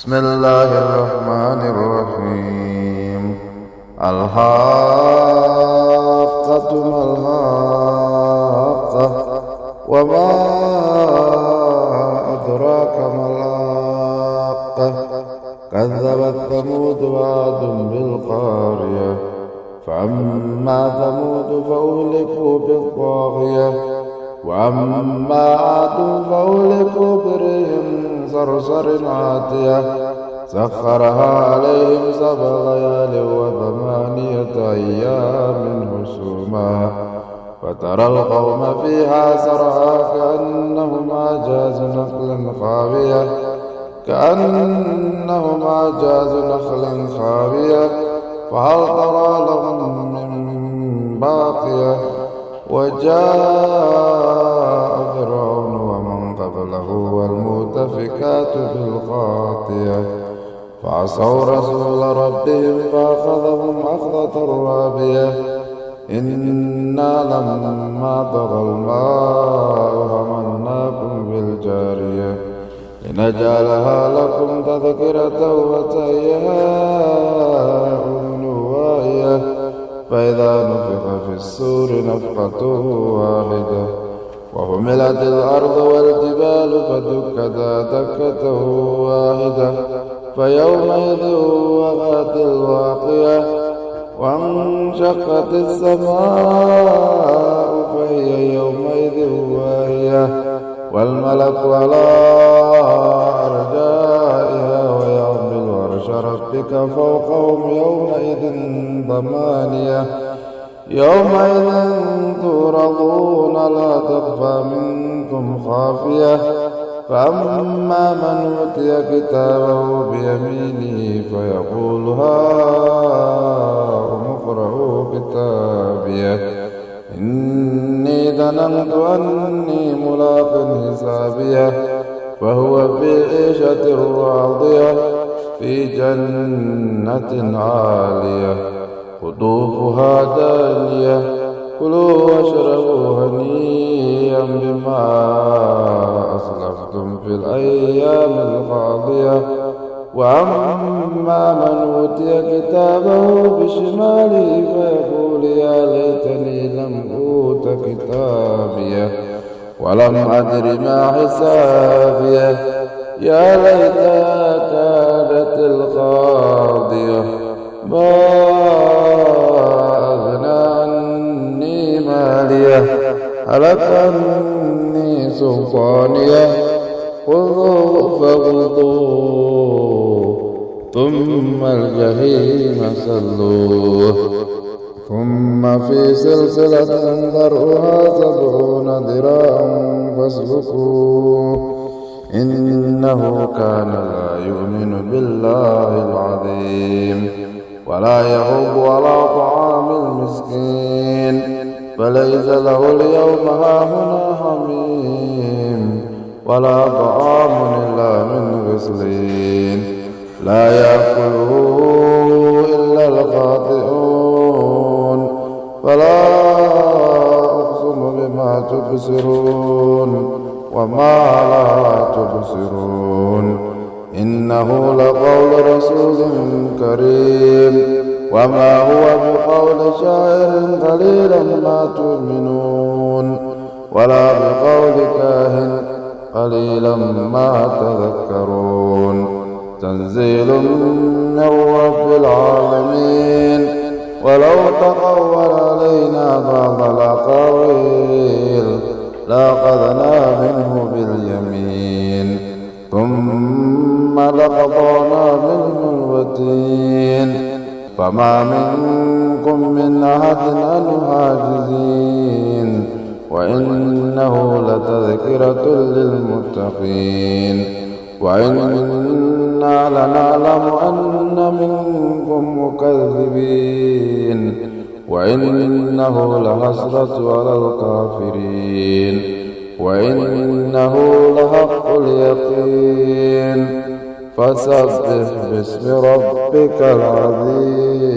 بسم الله الرحمن الرحيم. الحاقة ما الحاقة وما أدراك ما الحاقة كذبت ثمود وعاد بالقارية فأما ثمود فأهلكوا بالطاغية وأما عاد فأهلكوا بريح صرصر عاتية سخرها عليهم 7 ليال و8 أيام حسوما فترى القوم فيها سرعى كأنهم أعجاز نخل خاوية فهل ترى لهم من باقية وجاء فرعون ومن قبله والمؤتفكات بالخاطئة فعصوا رسول ربهم فأخذهم أخذة رابية إنا لما طغى الماء حملناكم بالجارية لنجعلها لكم تذكرة وتعيها أذن واعية فإذا نفخ في السور نفخة واحدة وحملت الأرض والجبال فدكتا دكة واحدة فيومئذ وقعت الواقية وانشقت السماء فهي يومئذ واهية والملك على أرجائها ويحمل عرش ربك فوقهم يومئذ 8 يومئذ تعرضون لا تخفى منكم خافية فأما من أوتي كتابه بيمينه فيقول هاؤم اقرءوا كتابيه إني ظننت أني ملاق حسابيه فهو في عيشة راضية في جنة عالية قطوفها دانية كلوا واشربوا هنيئا بما أسلفتم في الأيام الخالية وأما من أوتي كتابه بشماله فيقول يا ليتني لم أوت كتابيه ولم أدر ما حسابيه يا ليتها كانت القاضية ما أغنى عني ماليه هلك عني سلطانيه خذوه فغلظوه ثم الجحيم سلوه ثم في سلسلة ذرعها 70 ذراعا فاسلكوه إنه كان لا يؤمن بالله العظيم ولا يحض على طعام المسكين فليس له اليوم هاهنا حميم ولا طعام إلا من غسلين لا يأكله إلا الخاطئون فلا أقسم بما تبصرون وما لا تبصرون إنه لقول رسول كريم وما هو بقول شاعر قليلا ما تؤمنون ولا بقول كاهن قليلا ما تذكرون تنزيل من رب العالمين ولو تقول علينا بعض الأقاويل لأخذنا منه باليمين ثم لقطعنا منه الوتين فما منكم من أحد عنه حاجزين وإنه لتذكرة للمتقين وإنا لنعلم أن منكم مكذبين وإنه لحسرة على الكافرين وإنه لحق اليقين فسبح باسم ربك العظيم.